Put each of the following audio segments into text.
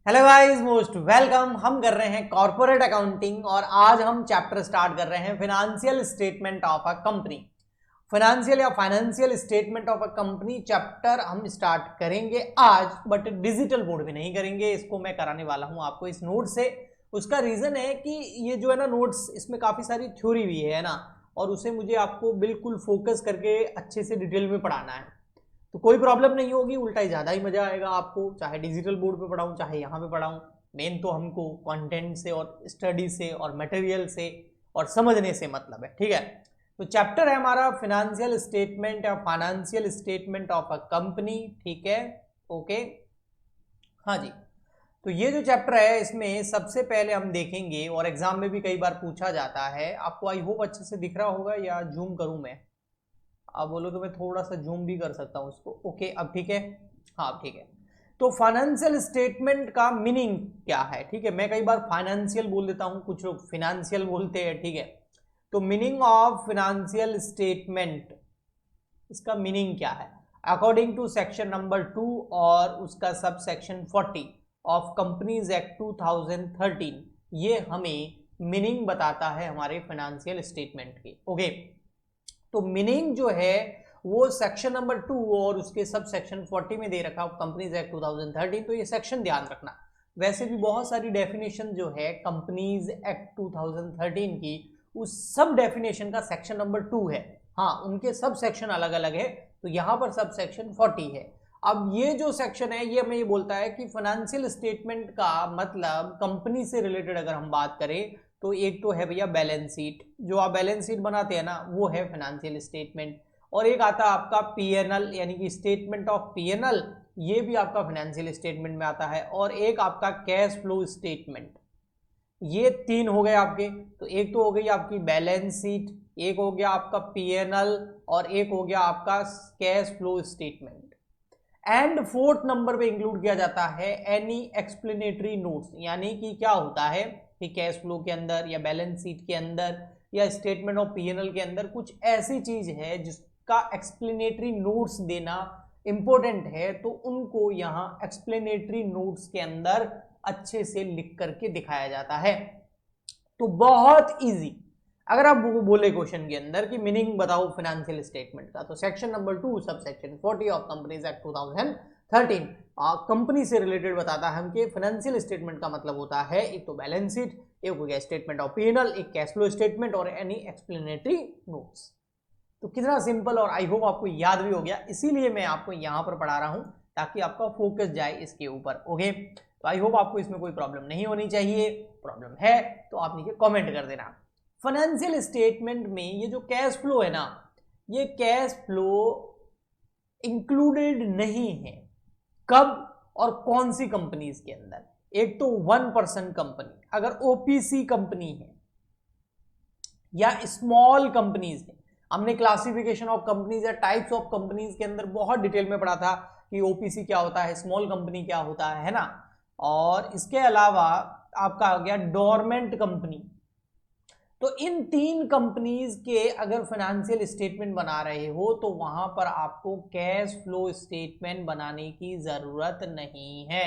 Hello guys, most welcome. हम कर रहे हैं कॉर्पोरेट अकाउंटिंग और आज हम चैप्टर स्टार्ट कर रहे हैं financial statement of a company. Financial या financial statement of a company chapter हम स्टार्ट करेंगे आज, बट डिजिटल मोड में नहीं करेंगे। इसको मैं कराने वाला हूं आपको इस नोट से। उसका रीजन है कि ये जो है ना नोट्स, इसमें काफी सारी थ्योरी भी है ना, और उसे मुझे आपको बिल्कुल फोकस करके अच्छे से डिटेल में पढ़ाना है। तो कोई प्रॉब्लम नहीं होगी, उल्टा ही ज़्यादा ही मज़ा आएगा आपको, चाहे डिजिटल बोर्ड पे पढ़ाऊँ चाहे यहाँ पे पढ़ाऊँ। मेन तो हमको कंटेंट से और स्टडी से और मटेरियल से और समझने से मतलब है, ठीक है। तो चैप्टर है हमारा फिनेंशियल स्टेटमेंट या financial statement of a company, ठीक है। ओके, हाँ जी। तो ये जो चैप्टर है इसमें सबसे पहले हम देखेंगे, और एग्जाम में भी कई बार पूछा जाता है, आपको आई होप अच्छे से दिख रहा होगा या जूम करूं मैं? आप बोलो तो मैं थोड़ा सा जूम भी कर सकता हूँ इसको। ओके, अब ठीक है। हाँ, अब ठीक है। तो फाइनेंशियल स्टेटमेंट का मीनिंग क्या है, ठीक है। मैं कई बार फाइनेंशियल बोल देता हूँ, कुछ लोग फिनेंशियल बोलते हैं, ठीक है। तो मीनिंग ऑफ फिनेंशियल स्टेटमेंट, इसका मीनिंग क्या है अकॉर्डिंग टू सेक्शन नंबर 2 और उसका sub section 40 of companies act 2013, ये हमें मीनिंग बताता है हमारे फाइनेंशियल स्टेटमेंट के। ओके, तो मीनिंग जो है वो सेक्शन नंबर 2 और उसके सब सेक्शन 40 में दे रखा कंपनीज एक्ट 2013। तो ये सेक्शन ध्यान रखना। वैसे भी बहुत सारी डेफिनेशन जो है कंपनीज एक्ट 2013 की, उस सब डेफिनेशन का सेक्शन नंबर 2 है। हाँ, उनके सब सेक्शन अलग अलग है, तो यहाँ पर सब सेक्शन 40 है। अब ये जो सेक्शन है ये हमें ये बोलता है कि फाइनेंशियल स्टेटमेंट का मतलब कंपनी से रिलेटेड अगर हम बात करें तो एक तो है भैया बैलेंस शीट, जो आप बैलेंस शीट बनाते हैं ना, वो है फाइनेंशियल स्टेटमेंट। और एक आता है आपका पीएनएल, यानी कि स्टेटमेंट ऑफ पीएनएल, ये भी आपका फाइनेंशियल स्टेटमेंट में आता है। और एक आपका कैश फ्लो स्टेटमेंट। ये तीन हो गए आपके। तो एक तो हो गई आपकी बैलेंस शीट, एक हो गया आपका पीएनएल, और एक हो गया आपका cash flow statement. And fourth number पे इंक्लूड किया जाता है एनी एक्सप्लेनेटरी नोट्स, यानी कि क्या होता है कि कैश फ्लो के अंदर या बैलेंस शीट के अंदर या स्टेटमेंट ऑफ पीएनएल के अंदर कुछ ऐसी चीज है जिसका एक्सप्लेनेटरी नोट्स देना इंपॉर्टेंट है, तो उनको यहाँ एक्सप्लेनेटरी नोट्स के अंदर अच्छे से लिख करके दिखाया जाता है। तो बहुत इजी। अगर आप बोले क्वेश्चन के अंदर कि मीनिंग बताओ फाइनेंशियल स्टेटमेंट का, तो section number 2 sub section 40 of companies act 2013 company से रिलेटेड बताता है हम कि फाइनेंशियल स्टेटमेंट का मतलब होता है एक तो बैलेंस शीट, एक हो गया स्टेटमेंट ऑफ पीएनएल, एक कैश फ्लो स्टेटमेंट और एनी एक्सप्लेनेटरी नोट्स। तो कितना सिंपल, और आई होप आपको याद भी हो गया, इसीलिए मैं आपको यहां पर पढ़ा रहा हूं ताकि आपका फोकस जाए इसके ऊपर। ओके, तो आई होप आपको इसमें कोई प्रॉब्लम नहीं होनी चाहिए। प्रॉब्लम है तो आप नीचे कमेंट कर देना। फाइनेंशियल स्टेटमेंट में ये जो कैश फ्लो है ना, ये कैश फ्लो इंक्लूडेड नहीं है। कब और कौन सी कंपनीज के अंदर? एक तो 1% कंपनी, अगर ओपीसी कंपनी है या स्मॉल कंपनीज है। हमने क्लासिफिकेशन ऑफ कंपनीज या टाइप्स ऑफ कंपनीज के अंदर बहुत डिटेल में पढ़ा था कि ओपीसी क्या होता है, स्मॉल कंपनी क्या होता है ना। और इसके अलावा आपका आ गया डोरमेंट कंपनी। तो इन तीन कंपनीज के अगर फाइनेंशियल स्टेटमेंट बना रहे हो तो वहां पर आपको कैश फ्लो स्टेटमेंट बनाने की जरूरत नहीं है।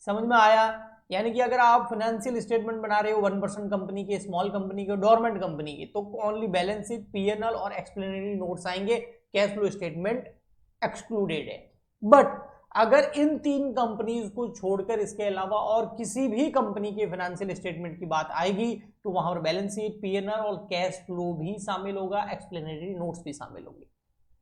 समझ में आया? यानी कि अगर आप फाइनेंशियल स्टेटमेंट बना रहे हो 1% कंपनी के, स्मॉल कंपनी के, डोरमेंट कंपनी के, तो ओनली बैलेंस शीट, पीएनएल और एक्सप्लेनेटरी नोट्स आएंगे, कैश फ्लो स्टेटमेंट एक्सक्लूडेड है। बट अगर इन तीन कंपनीज को छोड़कर इसके अलावा और किसी भी कंपनी के फाइनेंशियल स्टेटमेंट की बात आएगी तो वहां पर बैलेंस शीट, पीएनआर और कैश फ्लो भी शामिल होगा, एक्सप्लेनेटरी नोट्स भी शामिल होंगे।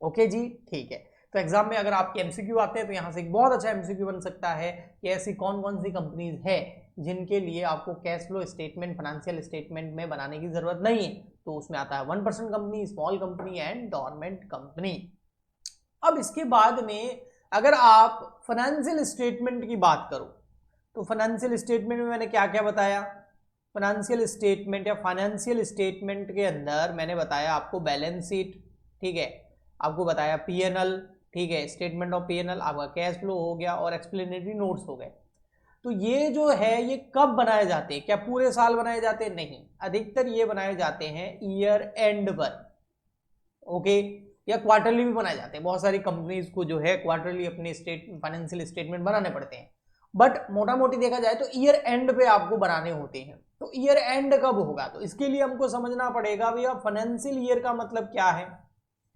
ओके जी, ठीक है। तो एग्जाम में अगर आपके एमसीक्यू आते हैं तो यहां से एक बहुत अच्छा एमसीक्यू बन सकता है कि ऐसी कौन कौन सी कंपनीज है जिनके लिए आपको cash flow statement financial statement में बनाने की जरूरत नहीं है। तो उसमें आता है 1% company, small company and dormant company. अब इसके बाद में अगर आप फाइनेंशियल स्टेटमेंट की बात करो तो फाइनेंशियल स्टेटमेंट में मैंने क्या क्या बताया? फाइनेंशियल स्टेटमेंट या फाइनेंशियल स्टेटमेंट के अंदर मैंने बताया आपको बैलेंस शीट, ठीक है, आपको बताया पीएनएल, ठीक है, स्टेटमेंट ऑफ पीएनएल, आपका कैश फ्लो हो गया और एक्सप्लेनेटरी नोट्स हो गए। तो ये जो है ये कब बनाए जाते हैं? क्या पूरे साल बनाए जाते हैं? नहीं, अधिकतर ये बनाए जाते हैं ईयर एंड पर। ओके, या क्वार्टरली भी बनाए जाते हैं। बहुत सारी कंपनीज को जो है क्वार्टरली अपने स्टेट फाइनेंशियल स्टेटमेंट बनाने पड़ते हैं। बट मोटा मोटी देखा जाए तो ईयर एंड पे आपको बनाने होते हैं। तो ईयर एंड कब होगा, तो इसके लिए हमको समझना पड़ेगा भैया फाइनेंशियल ईयर का मतलब क्या है,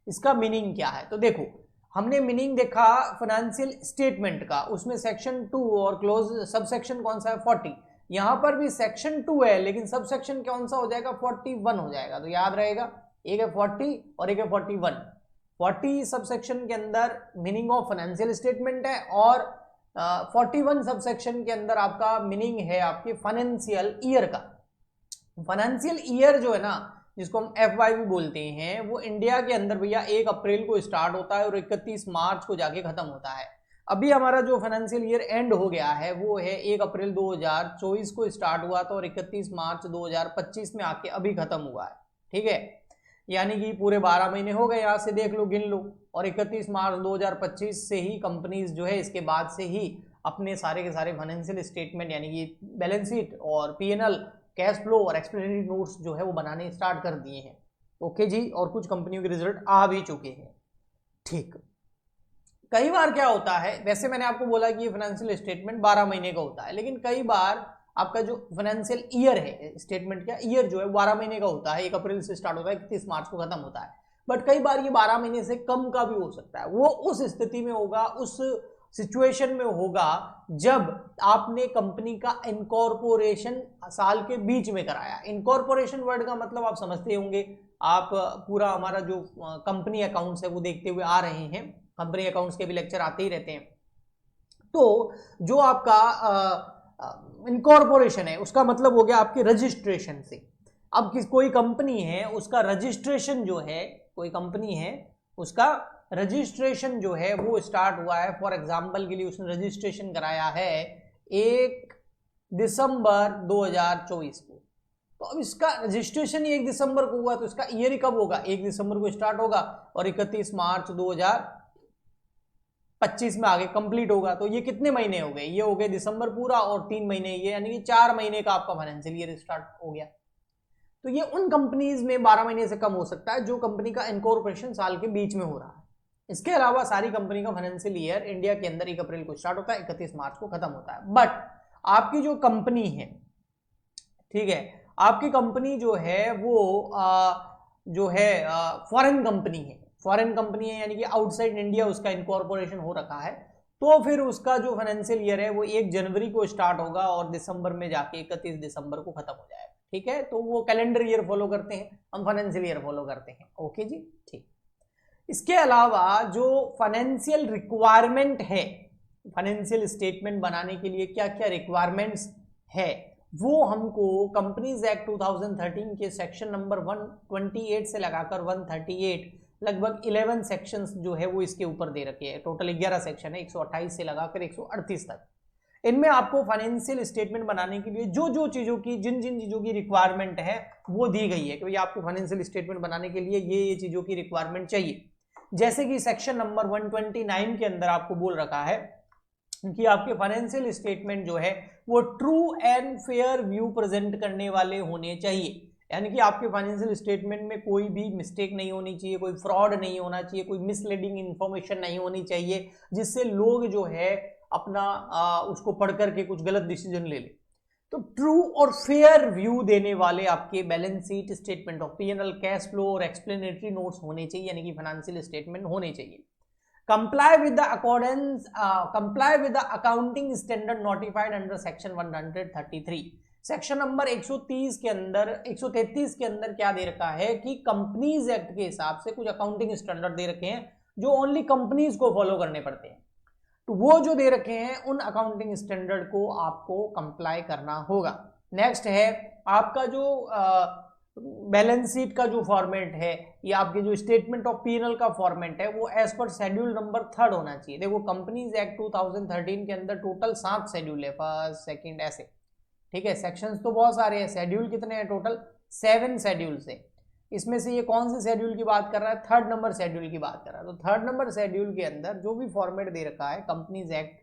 इसका मीनिंग क्या है। तो देखो हमने मीनिंग देखा फाइनेंशियल स्टेटमेंट का, उसमें सेक्शन 2 और क्लोज सब सेक्शन कौन सा है 40, यहां पर भी सेक्शन 2 है लेकिन सब सेक्शन कौन सा हो जाएगा 41 हो जाएगा। तो याद रहेगा एक है 40 और एक है 41। 40 सब सेक्शन के अंदर मीनिंग ऑफ फाइनेंशियल स्टेटमेंट है और 41 सब सेक्शन के अंदर आपका मीनिंग है आपके फाइनेंशियल ईयर का। फाइनेंशियल ईयर जो है ना, जिसको हम FY भी बोलते हैं, वो इंडिया के अंदर भैया 1 अप्रैल को स्टार्ट होता है और 31 मार्च को जाके खत्म होता है। अभी हमारा जो फाइनेंशियल ईयर एंड हो गया है वो है 1 अप्रैल 2024 को स्टार्ट हुआ था और 31 मार्च 2025 में आके अभी खत्म हुआ है। ठीक है, यानी कि पूरे 12 महीने हो गए, यहाँ से देख लो गिन लो, और 31 मार्च 2025 से ही कंपनीज जो है इसके बाद से ही अपने सारे के सारे फाइनेंशियल स्टेटमेंट यानी कि बैलेंस शीट और P&L, कैश फ्लो और एक्सप्लेनेटरी नोट्स जो है वो बनाने स्टार्ट कर दिए हैं। ओके जी, और कुछ कंपनियों के रिजल्ट आ भी चुके हैं। ठीक, कई बार क्या होता है, वैसे मैंने आपको बोला कि ये फाइनेंशियल स्टेटमेंट 12 महीने का होता है, लेकिन कई बार आपका जो फाइनेंशियल ईयर है, स्टेटमेंट का ईयर जो है 12 महीने का होता है, 1 अप्रैल से स्टार्ट होता है 31 मार्च को खत्म होता है। बट कई बार ये 12 महीने से कम का भी हो सकता है। वो उस स्थिति में होगा, उस सिचुएशन में होगा जब आपने कंपनी का इनकॉर्पोरेशन साल के बीच में कराया। इनकॉर्पोरेशन वर्ड का मतलब आप समझते होंगे, आप पूरा हमारा जो कंपनी अकाउंट्स है वो देखते हुए आ रहे हैं, कंपनी अकाउंट्स के भी लेक्चर आते ही रहते हैं। तो जो आपका इनकॉर्पोरेशन है उसका मतलब हो गया आपके रजिस्ट्रेशन से। अब कोई कंपनी है उसका रजिस्ट्रेशन जो है, कोई कंपनी है उसका रजिस्ट्रेशन जो है वो स्टार्ट हुआ है, फॉर एग्जांपल के लिए उसने रजिस्ट्रेशन कराया है 1 दिसंबर 2024 को। तो अब इसका रजिस्ट्रेशन ही 1 दिसंबर को हुआ, तो इसका ईयर ही कब होगा, 1 दिसंबर को स्टार्ट होगा और 31 मार्च 2025 में आगे कंप्लीट होगा। तो ये कितने महीने हो गए, ये हो गए दिसंबर पूरा और 3 महीने ये, यानी कि 4 महीने का आपका फाइनेंशियल ईयर स्टार्ट हो गया। तो ये उन कंपनीज में 12 महीने से कम हो सकता है जो कंपनी का इनकॉर्पोरेशन साल के बीच में हो रहा है। इसके अलावा सारी कंपनी का फाइनेंशियल ईयर इंडिया के अंदर 1 अप्रैल को स्टार्ट होता है, 31 मार्च को खत्म होता है। बट आपकी जो कंपनी है, ठीक है, आपकी कंपनी जो है वो जो है फॉरेन कंपनी है, फॉरेन कंपनी है यानी कि आउटसाइड इंडिया उसका इनकॉर्पोरेशन हो रखा है, तो फिर उसका जो फाइनेंशियल ईयर है वो 1 जनवरी को स्टार्ट होगा और दिसंबर में जाके 31 दिसंबर को खत्म हो जाएगा। ठीक है, तो वो कैलेंडर ईयर फॉलो करते हैं, हम फाइनेंशियल ईयर फॉलो करते हैं। ओके जी, ठीक। इसके अलावा जो फाइनेंशियल रिक्वायरमेंट है, फाइनेंशियल स्टेटमेंट बनाने के लिए क्या क्या रिक्वायरमेंट्स है, वो हमको कंपनीज एक्ट 2013 के सेक्शन नंबर 128 से लगाकर 138 लगभग 11 सेक्शंस जो है वो इसके ऊपर दे रखे हैं। टोटल 11 सेक्शन है, 128 से लगाकर 138 तक। इनमें आपको फाइनेंशियल स्टेटमेंट बनाने के लिए जो जो चीजों की, जिन जिन चीजों की रिक्वायरमेंट है वो दी गई है कि भाई आपको फाइनेंशियल स्टेटमेंट बनाने के लिए ये चीजों की रिक्वायरमेंट चाहिए। जैसे कि सेक्शन नंबर 129 के अंदर आपको बोल रखा है कि आपके फाइनेंशियल स्टेटमेंट जो है वो true and fair view present करने वाले होने चाहिए, यानी कि आपके फाइनेंशियल स्टेटमेंट में कोई भी मिस्टेक नहीं होनी चाहिए, कोई फ्रॉड नहीं होना चाहिए, कोई मिसलीडिंग इंफॉर्मेशन नहीं होनी चाहिए जिससे लोग जो है अपना उसको पढ़ करके कुछ गलत डिसीजन ले ले। तो ट्रू और फेयर व्यू देने वाले आपके balance sheet, statement of P&L, cash flow और एक्सप्लेनेटरी नोट्स होने चाहिए, यानी कि फाइनेंशियल स्टेटमेंट होने चाहिए। comply with the accounting standard notified under section 133। Section number 130 के अंदर 133 के अंदर क्या दे रखा है कि कंपनीज एक्ट के हिसाब से कुछ अकाउंटिंग स्टैंडर्ड दे रखे हैं जो ओनली कंपनीज को फॉलो करने पड़ते हैं। तो वो जो दे रखे हैं उन अकाउंटिंग स्टैंडर्ड को आपको कंप्लाई करना होगा। नेक्स्ट है आपका जो बैलेंस शीट का जो फॉर्मेट है या आपके जो स्टेटमेंट ऑफ P&L का फॉर्मेट है वो एज पर शेड्यूल नंबर 3 होना चाहिए। देखो कंपनीज एक्ट 2013 के अंदर टोटल 7 शेड्यूल है, फर्स्ट सेकंड ऐसे, ठीक है। सेक्शंस तो बहुत सारे हैं, शेड्यूल कितने हैं, टोटल 7 शेड्यूल्स है। इसमें से ये कौन से शेड्यूल की बात कर रहा है, 3rd नंबर शेड्यूल की बात कर रहा है। तो 3rd नंबर शेड्यूल के अंदर जो भी फॉर्मेट दे रखा है कंपनीज एक्ट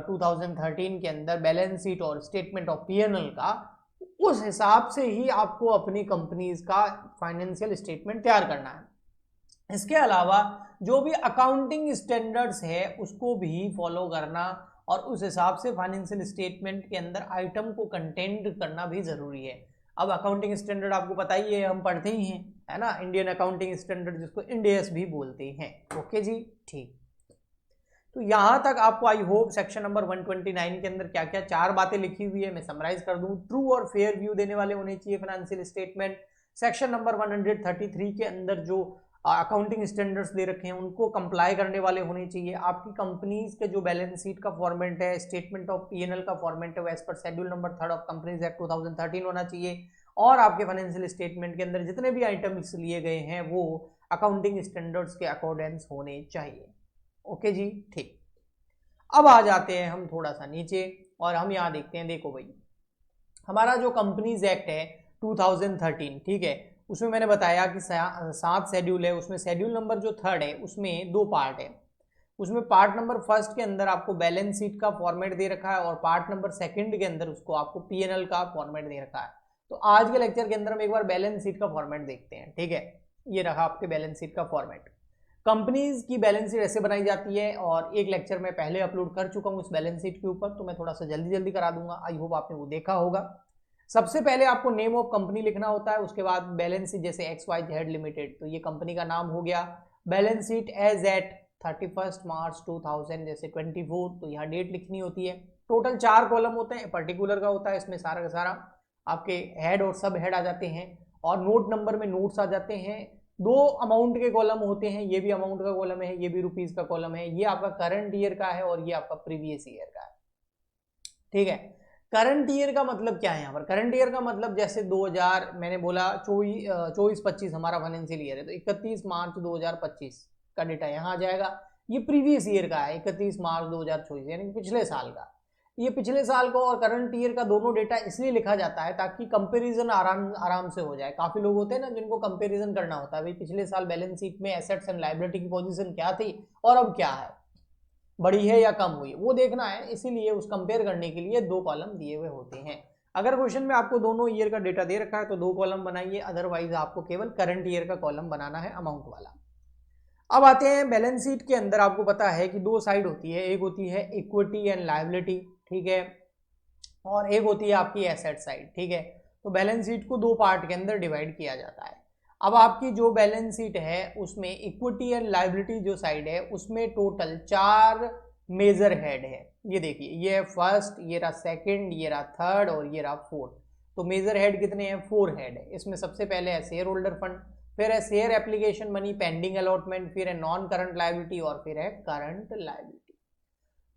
2013 के अंदर बैलेंस शीट और स्टेटमेंट ऑफ P&L का, उस हिसाब से ही आपको अपनी कंपनीज का फाइनेंशियल स्टेटमेंट तैयार करना है। इसके अलावा जो भी अकाउंटिंग स्टैंडर्ड्स है उसको भी फॉलो करना और उस हिसाब से फाइनेंशियल स्टेटमेंट के अंदर आइटम को कंटेंट करना भी जरूरी है। अब अकाउंटिंग स्टैंडर्ड आपको पता ही है, हम पढ़ते ही हैं, है ना, इंडियन अकाउंटिंग स्टैंडर्ड जिसको इंड एस भी बोलते हैं। ओके जी, ठीक। तो यहां तक आपको आई होप सेक्शन नंबर 129 के अंदर क्या क्या 4 बातें लिखी हुई है मैं समराइज कर दूं। ट्रू और फेयर व्यू देने वाले होने चाहिए फाइनेंशियल स्टेटमेंट। सेक्शन नंबर 133 के अंदर जो अकाउंटिंग स्टैंडर्ड्स दे रखे हैं उनको कंप्लाई करने वाले होने चाहिए। आपकी कंपनीज के जो बैलेंस शीट का फॉर्मेट है, स्टेटमेंट ऑफ पीएनएल का फॉर्मेट है, वो as per schedule number 3 of companies act 2013 होना चाहिए। और आपके फाइनेंशियल स्टेटमेंट के अंदर जितने भी आइटम्स लिए गए हैं वो अकाउंटिंग स्टैंडर्ड्स के अकॉर्डेंस होने चाहिए। ओके जी, ठीक। अब आ जाते हैं हम थोड़ा सा नीचे और हम यहाँ देखते हैं, देखो भाई हमारा जो कंपनीज एक्ट है 2013, ठीक है, उसमें मैंने बताया कि 7 शेड्यूल है, उसमें शेड्यूल नंबर जो 3 है उसमें 2 पार्ट है। उसमें पार्ट नंबर 1 के अंदर आपको बैलेंस शीट का फॉर्मेट दे रखा है और पार्ट नंबर 2 के अंदर उसको आपको पीएनएल का फॉर्मेट दे रखा है। तो आज के लेक्चर के अंदर हम एक बार बैलेंस शीट का फॉर्मेट देखते हैं, ठीक है। ये रहा आपके बैलेंस शीट का फॉर्मेट। कंपनीज की बैलेंस शीट ऐसे बनाई जाती है और एक लेक्चर में पहले अपलोड कर चुका हूँ इस बैलेंस शीट के ऊपर, तो मैं थोड़ा सा जल्दी जल्दी करा दूंगा, आई होप आपने वो देखा होगा। सबसे पहले आपको नेम ऑफ कंपनी लिखना होता है, उसके बाद बैलेंस शीट जैसे XYZ लिमिटेड, तो ये कंपनी का नाम हो गया। बैलेंस शीट एज एट 31 मार्च 2000 जैसे 24, तो यहाँ डेट लिखनी होती है। टोटल 4 कॉलम होते हैं, पर्टिकुलर का होता है, इसमें सारा का सारा आपके हेड और सब हेड आ जाते हैं और नोट नंबर में नोट्स आ जाते हैं। 2 अमाउंट के कॉलम होते हैं, ये भी अमाउंट का कॉलम है, ये भी रुपीज का कॉलम है। ये आपका करंट ईयर का है और ये आपका प्रीवियस ईयर का है, ठीक है। करंट ईयर का मतलब क्या है यहाँ पर? करंट ईयर का मतलब जैसे 2000 मैंने बोला 24-25 हमारा फाइनेंशियल ईयर है, तो 31 मार्च 2025 का डेटा यहाँ आ जाएगा। ये प्रीवियस ईयर का है, 31 मार्च 2024 यानी पिछले साल का। ये पिछले साल का और करंट ईयर का दोनों डेटा इसलिए लिखा जाता है ताकि कंपैरिजन आराम से हो जाए। काफी लोग होते हैं ना जिनको कंपैरिजन करना होता है, भाई पिछले साल बैलेंस शीट में एसेट्स एंड लायबिलिटी की पोजीशन क्या थी और अब क्या है, बढ़ी है या कम हुई, वो देखना है। इसीलिए उस कंपेयर करने के लिए 2 कॉलम दिए हुए होते हैं। अगर क्वेश्चन में आपको दोनों ईयर का डेटा दे रखा है तो 2 कॉलम बनाइए, अदरवाइज आपको केवल करंट ईयर का कॉलम बनाना है अमाउंट वाला। अब आते हैं बैलेंस शीट के अंदर, आपको पता है कि 2 साइड होती है, एक होती है इक्विटी एंड लायबिलिटी, ठीक है, और एक होती है आपकी एसेट साइड, ठीक है। तो बैलेंस शीट को 2 पार्ट के अंदर डिवाइड किया जाता है। अब आपकी जो बैलेंस शीट है उसमें इक्विटी एंड लायबिलिटी जो साइड है उसमें टोटल 4 मेजर हेड है। ये देखिए, ये है फर्स्ट, ये रहा सेकंड, ये रहा थर्ड और ये रहा फोर्थ। तो मेजर हेड कितने हैं? 4 हेड है। इसमें सबसे पहले है शेयर होल्डर फंड, फिर है share application money pending allotment, फिर है नॉन करंट लायबिलिटी और फिर है करंट लायबिलिटी,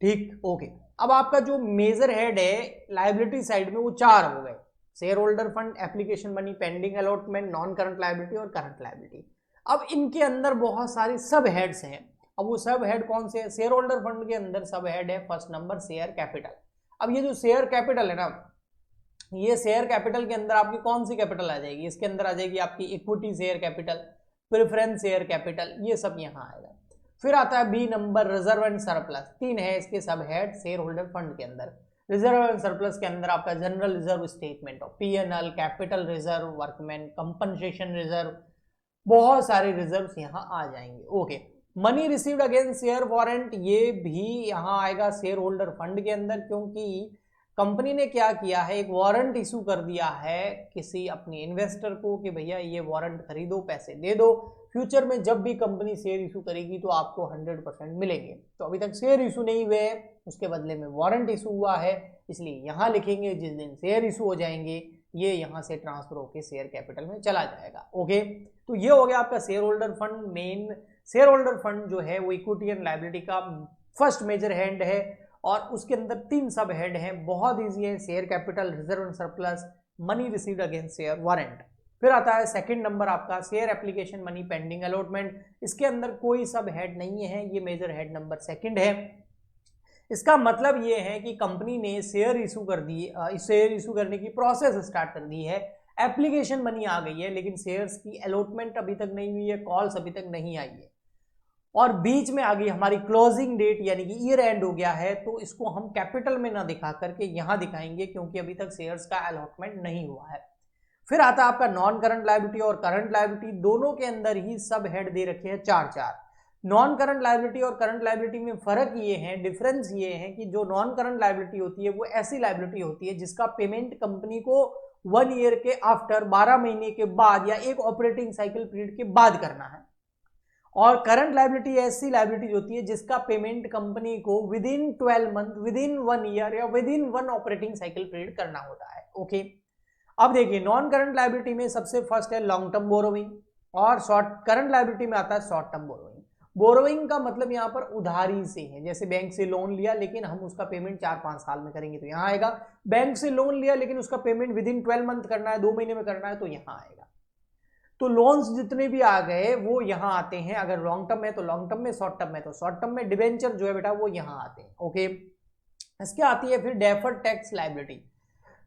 ठीक, ओके। अब आपका जो मेजर हेड है लायबिलिटी साइड में वो 4 हो गए, share holder fund, application money, pending allotment, non current liability और करंट लायबिलिटी। अब इनके अंदर बहुत सारी सब हेड्स हैं। अब वो सब हेड कौन से हैं? शेयर होल्डर फंड के अंदर सब हेड है फर्स्ट नंबर शेयर कैपिटल। अब ये जो शेयर कैपिटल है ना, ये शेयर कैपिटल के अंदर आपकी कौन सी कैपिटल आ जाएगी? इसके अंदर आ जाएगी आपकी equity share capital, preference share capital, ये सब यहाँ आएगा। फिर आता है B number reserve and surplus, 3 है इसके सब हेड शेयर होल्डर फंड के अंदर। रिजर्व एंड सरप्लस के अंदर आपका general reserve statement of PNL, capital reserve, workman compensation reserve, बहुत सारे रिजर्व्स यहाँ आ जाएंगे, okay. Money received against share warrant, ये भी यहाँ आएगा शेयर होल्डर फंड के अंदर, क्योंकि कंपनी ने क्या किया है, एक वारंट इशू कर दिया है किसी अपने इन्वेस्टर को कि भैया ये वारंट खरीदो, पैसे दे दो, फ्यूचर में जब भी कंपनी शेयर इशू करेगी तो आपको 100% मिलेंगे। तो अभी तक शेयर इशू नहीं हुए, उसके बदले में वारंट इशू हुआ है, इसलिए यहाँ लिखेंगे जिस दिन शेयर इशू हो जाएंगे ये यहाँ से ट्रांसफर होकर शेयर कैपिटल में चला जाएगा, ओके। तो ये हो गया आपका share holder fund. Main share holder fund जो है वो इक्विटी एंड लायबिलिटी का फर्स्ट मेजर हेड है और उसके अंदर 3 सब हेड हैं, बहुत ईजी है, share capital, reserve and surplus, money received against share warrant. फिर आता है सेकंड नंबर आपका share application money pending allotment, इसके अंदर कोई सब हेड नहीं है, ये मेजर हेड नंबर 2 है। इसका मतलब ये है कि कंपनी ने शेयर इशू कर दी, शेयर इशू करने की प्रोसेस स्टार्ट कर दी है, एप्लीकेशन मनी आ गई है, लेकिन शेयर्स की अलॉटमेंट अभी तक नहीं हुई है, कॉल्स अभी तक नहीं आई है, और बीच में आ गई हमारी क्लोजिंग डेट यानी कि ईयर एंड हो गया है। तो इसको हम कैपिटल में ना दिखा करके यहाँ दिखाएंगे क्योंकि अभी तक शेयर्स का अलॉटमेंट नहीं हुआ है। फिर आता है आपका नॉन करंट लायबिलिटी और करंट लायबिलिटी, दोनों के अंदर ही सब हेड दे रखे हैं 4-4। नॉन करंट लायबिलिटी और करंट लायबिलिटी में फर्क ये है, डिफरेंस ये है कि जो नॉन करंट लायबिलिटी होती है वो ऐसी लायबिलिटी होती है जिसका पेमेंट कंपनी को 1 ईयर के आफ्टर, 12 महीने के बाद या एक ऑपरेटिंग साइकिल पीरियड के बाद करना है। और करंट लायबिलिटी ऐसी लायबिलिटी होती है जिसका पेमेंट कंपनी को within 12 month, within 1 year या within 1 operating cycle period करना होता है। ओके, अब देखिए नॉन करंट लायबिलिटी में सबसे फर्स्ट है लॉन्ग टर्म बोरोइंग और शॉर्ट करंट लायबिलिटी में आता है शॉर्ट टर्म बोरोइंग। बोरोइंग का मतलब यहाँ पर उधारी से है, जैसे बैंक से लोन लिया लेकिन हम उसका पेमेंट 4-5 साल में करेंगे तो यहाँ आएगा। बैंक से लोन लिया लेकिन उसका पेमेंट विद इन 12 मंथ करना है, 2 महीने में करना है, तो यहाँ आएगा। तो लोन्स जितने भी आ गए वो यहाँ आते हैं, अगर लॉन्ग टर्म है तो लॉन्ग टर्म में, शॉर्ट टर्म में तो शॉर्ट टर्म में। डिवेंचर जो है बेटा वो यहाँ आते हैं। ओके, इसके आती है फिर deferred tax liability.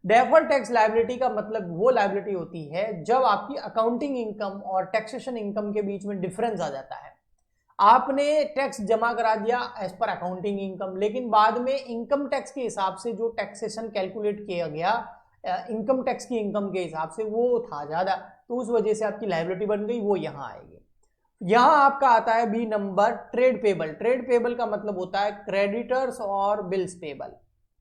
Deferred tax liability का मतलब वो लायबिलिटी होती है जब आपकी अकाउंटिंग इनकम और टैक्सेशन इनकम के बीच में डिफरेंस आ जाता है। आपने टैक्स जमा करा दिया एज पर अकाउंटिंग इनकम, लेकिन बाद में इनकम टैक्स के हिसाब से जो टैक्सेशन कैलकुलेट किया गया इनकम टैक्स की इनकम के हिसाब से वो था ज्यादा, तो उस वजह से आपकी लायबिलिटी बन गई, वो यहाँ आएगी। यहाँ आपका आता है B number trade payable. Trade payable का मतलब होता है क्रेडिटर्स और बिल्स पेबल,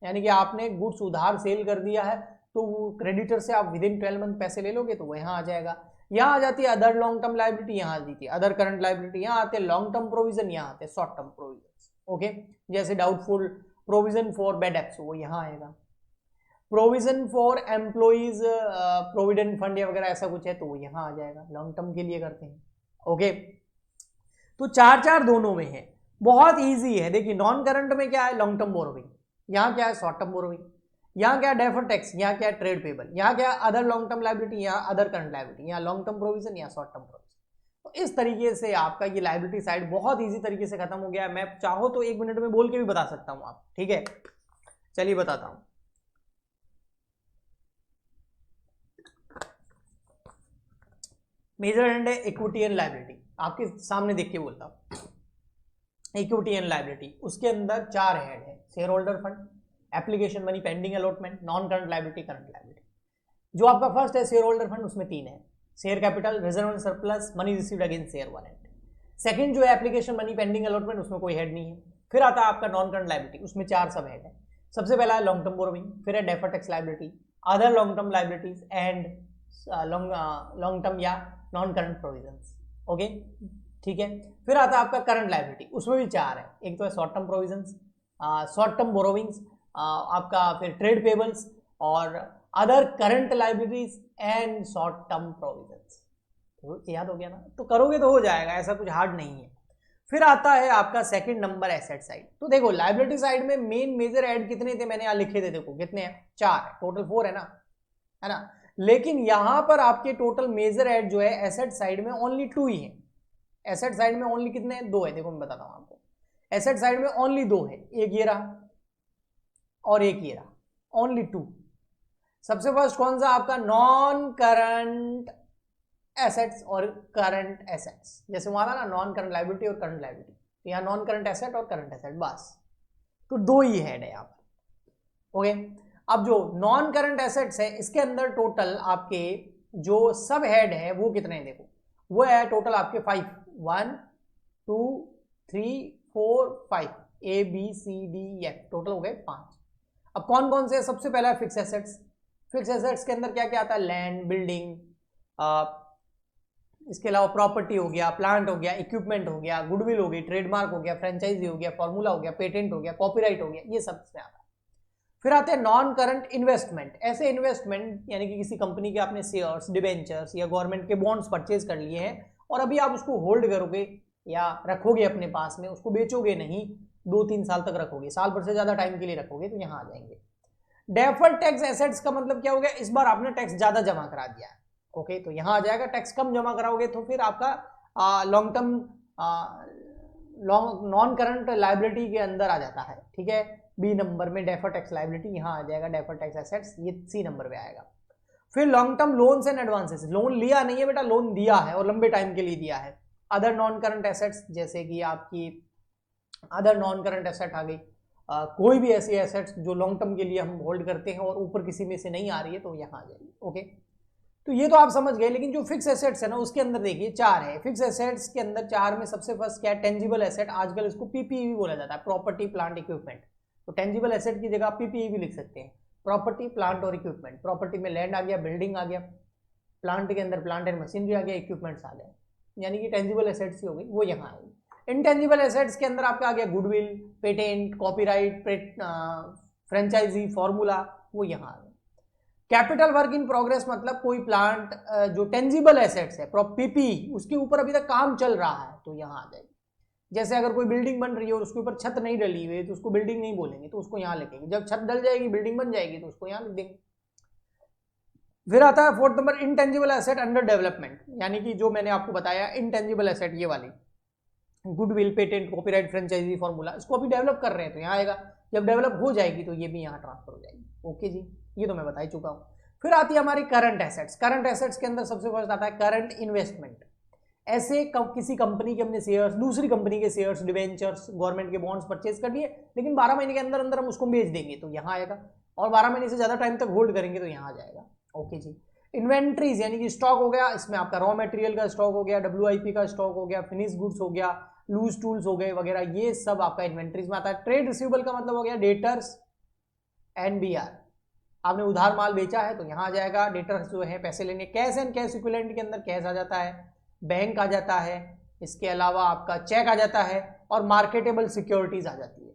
यानी कि आपने गुड्स उधार सेल कर दिया है तो वो क्रेडिटर से आप विद इन 12 मंथ पैसे ले लोगे तो वो यहाँ आ जाएगा। यहाँ आ जाती है अदर लॉन्ग टर्म लायबिलिटी, यहाँ आ जाती है अदर करंट लायबिलिटी, यहाँ आते हैं लॉन्ग टर्म प्रोविजन, यहाँ आते हैं शॉर्ट टर्म प्रोविजन। ओके, जैसे doubtful provision for bad acts वो यहाँ आएगा, provision for employees provident fund या वगैरह ऐसा कुछ है तो वो यहाँ आ जाएगा, लॉन्ग टर्म के लिए करते हैं। ओके, तो 4 दोनों में है, बहुत इजी है। देखिए नॉन करंट में क्या है, लॉन्ग टर्म बोरोइंग, यहाँ क्या है शॉर्ट टर्म बोरोइंग, यहाँ क्या है डेफर्ड टैक्स, यहाँ क्या है ट्रेड पेबल, यहाँ क्या है अदर लॉन्ग टर्म लायबिलिटी, यहाँ अदर करंट लायबिलिटी, यहाँ लॉन्ग टर्म प्रोविजन, यहाँ शॉर्ट टर्म प्रोविजन। तो इस तरीके से आपका ये लायबिलिटी साइड बहुत इजी तरीके से खत्म हो गया है। मैं चाहो तो 1 मिनट में बोल के भी बता सकता हूँ आप, ठीक है, चलिए बताता हूँ। मेजर हेड है इक्विटी एंड लायबिलिटी, आपके सामने देख के बोलता हूँ। इक्विटी एंड लायबिलिटी, उसके अंदर 4 हेड है, share holder fund, application money, pending allotment, non current liability, current liability. जो आपका फर्स्ट है शेयर होल्डर फंड, उसमें 3 है, share capital, reserve and surplus, money received against share warrant. Second जो है एप्लीकेशन मनी, पेंडिंग अलॉटमेंट, उसमें कोई head नहीं है। फिर आता है आपका नॉन करंट लायबिलिटी, उसमें 4 सब हेड है। सबसे पहला है लॉन्ग टर्म बोरोइंग, फिर है deferred tax liability, other long term liabilities and long term या नॉन करंट प्रोविजंस। ओके, ठीक है। फिर आता है आपका करंट लायबिलिटी, उसमें भी 4 है, एक तो है short term provisions, short term borrowings, आपका फिर ट्रेड पेबल्स और other current liabilities and short term provisions. तो याद हो गया ना, तो करोगे तो हो जाएगा, ऐसा कुछ हार्ड नहीं है। फिर आता है आपका सेकंड नंबर एसेट साइड। तो देखो लायबिलिटी साइड में मेन मेजर ऐड कितने थे, मैंने यहाँ लिखे थे, देखो कितने हैं, 4 है, टोटल 4 है ना। लेकिन यहां पर आपके टोटल मेजर ऐड जो है एसेट साइड में ओनली 2 ही है। एसेट साइड में ओनली कितने हैं, 2 है। देखो मैं बताता हूं आपको, एसेट साइड में ओनली 2 है, एक ये रहा और एक ये रहा, ओनली 2। सबसे फर्स्ट कौन सा आपका नॉन करंट एसेट्स और करंट एसेट्स, जैसे वहां था ना नॉन करंट लायबिलिटी और करंट लायबिलिटी, तो यहाँ नॉन करंट एसेट और करंट एसेट, बस तो 2 ही हेड है यहाँ पर। ओके, अब जो नॉन करंट एसेट्स है इसके अंदर टोटल आपके जो सब हेड है वो कितने हैं, देखो वो है टोटल आपके 5, 1 2 3 4 5, A B C D F, total हो गए 5। अब कौन कौन से, सबसे पहला है फिक्स एसेट्स। फिक्स एसेट्स के अंदर क्या क्या आता है, लैंड, बिल्डिंग, इसके अलावा प्रॉपर्टी हो गया, प्लांट हो गया, इक्विपमेंट हो गया, गुडविल हो गई, ट्रेडमार्क हो गया, फ्रेंचाइजी हो गया, फॉर्मूला हो गया, पेटेंट हो गया, कॉपीराइट हो गया, ये सब इसमें आता है। फिर आते हैं नॉन करंट इन्वेस्टमेंट। ऐसे इन्वेस्टमेंट यानी कि किसी कंपनी के आपने शेयर्स, डिबेंचर्स या गवर्नमेंट के बॉन्ड्स परचेज कर लिए हैं और अभी आप उसको होल्ड करोगे या रखोगे अपने पास में, उसको बेचोगे नहीं, 2-3 साल तक रखोगे, साल भर से ज्यादा टाइम के लिए रखोगे, तो यहाँ आ जाएंगे। डेफर्ड टैक्स एसेट्स का मतलब क्या हो गया, इस बार आपने टैक्स ज्यादा जमा करा दिया है, ओके, तो यहाँ आ जाएगा। टैक्स कम जमा कराओगे तो फिर आपका long term non current liability के अंदर आ जाता है, ठीक है। बी नंबर में डेफर्ड टैक्स लायबिलिटी यहाँ आ जाएगा, डेफर्ड टैक्स एसेट्स ये सी नंबर पे आएगा। फिर long term loans and advances, loan लिया नहीं है बेटा, लोन दिया है और लंबे टाइम के लिए दिया है। अदर नॉन करंट एसेट्स, जैसे कि आपकी अदर नॉन करंट एसेट आ गई, कोई भी ऐसी एसेट्स जो लॉन्ग टर्म के लिए हम होल्ड करते हैं और ऊपर किसी में से नहीं आ रही है तो यहाँ आ जाएगी, ओके। तो ये तो आप समझ गए, लेकिन जो फिक्स एसेट्स है ना उसके अंदर देखिए 4 है। फिक्स एसेट्स के अंदर 4 में सबसे फर्स्ट क्या है, टेंजिबल एसेट, आजकल इसको पीपीई भी बोला जाता है, प्रॉपर्टी प्लांट इक्विपमेंट। तो टेंजिबल एसेट की जगह आप पीपीई भी लिख सकते हैं, प्रॉपर्टी प्लांट और इक्विपमेंट। प्रॉपर्टी में लैंड आ गया, बिल्डिंग आ गया, प्लांट के अंदर प्लांट एंड मशीनरी आ गया, इक्विपमेंट्स आ गए, यानी कि टेंजिबल एसेट्स ही हो गई, वो यहाँ आएगी। इनटेंजिबल एसेट्स के अंदर आपका आ गया goodwill, patent, copyright, franchisee, formula, वो यहाँ आ गया। कैपिटल वर्क इन प्रोग्रेस मतलब कोई प्लांट जो टेंजिबल एसेट्स है, पीपी, उसके ऊपर अभी तक काम चल रहा है, तो यहाँ आ जाएगी। जैसे अगर कोई बिल्डिंग बन रही है और उसके ऊपर छत नहीं डली हुई है तो उसको बिल्डिंग नहीं बोलेंगे, तो उसको यहाँ लिखेंगे। जब छत डल जाएगी, बिल्डिंग बन जाएगी, तो उसको यहाँ लिख देंगे। फिर आता है 4th number, intangible asset under development, यानी कि जो मैंने आपको बताया इनटेंजिबल एसेट, ये वाली goodwill, patent, copyright, franchisee, formula, इसको अभी डेवलप कर रहे हैं तो यहाँ आएगा। जब डेवलप हो जाएगी तो ये भी यहाँ ट्रांसफर हो जाएगी। ओके जी, ये तो मैं बता ही चुका हूँ। फिर आती है हमारी करंट एसेट्स। करंट एसेट्स के अंदर सबसे फर्स्ट आता है करंट इन्वेस्टमेंट। ऐसे किसी कंपनी के हमने शेयर्स, दूसरी कंपनी के शेयर्स, डिवेंचर्स, गवर्नमेंट के बॉन्ड्स परचेज कर लिए, लेकिन 12 महीने के अंदर अंदर हम उसको बेच देंगे तो यहाँ आएगा, और 12 महीने से ज्यादा टाइम तक होल्ड करेंगे तो यहाँ आ जाएगा। ओके जी। इन्वेंट्रीज यानी कि स्टॉक हो गया, इसमें आपका रॉ मटेरियल का स्टॉक हो गया, WIP का स्टॉक हो गया, फिनिश गुड्स हो गया, लूज टूल्स हो गए वगैरह, ये सब आपका इन्वेंट्रीज में आता है। ट्रेड रिसीवेबल का मतलब हो गया डेटर्स, NBR, आपने उधार माल बेचा है तो यहाँ आ जाएगा। डेटर्स जो है पैसे लेने, कैश एंड कैश इक्विवेलेंट के अंदर कैश आ जाता है, बैंक आ जाता है, इसके अलावा आपका चेक आ जाता है, और मार्केटेबल सिक्योरिटीज आ जाती है।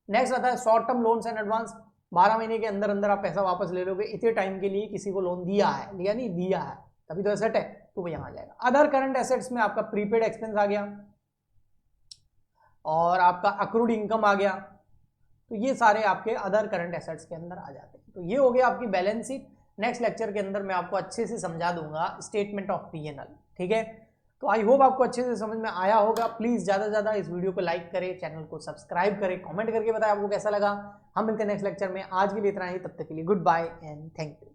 नेक्स्ट आता है short term loans and advance. 12 महीने के अंदर अंदर आप पैसा वापस ले लोगे, इतने टाइम के लिए किसी को लोन दिया है, लिया नहीं, दिया है, तभी तो एसेट है, तो वो यहाँ आ जाएगा। अदर करंट एसेट्स में आपका प्रीपेड एक्सपेंस आ गया और आपका अक्रूड इनकम आ गया, तो ये सारे आपके अदर करंट एसेट्स के अंदर आ जाते हैं। तो ये हो गया आपकी बैलेंस शीट। नेक्स्ट लेक्चर के अंदर मैं आपको अच्छे से समझा दूंगा स्टेटमेंट ऑफ P&L, ठीक है। तो आई होप आपको अच्छे से समझ में आया होगा। प्लीज ज्यादा से ज्यादा इस वीडियो को लाइक करें, चैनल को सब्सक्राइब करें, कमेंट करके बताएं आपको कैसा लगा। हम मिलते हैं नेक्स्ट लेक्चर में, आज के लिए इतना ही, तब तक के लिए goodbye and thank you.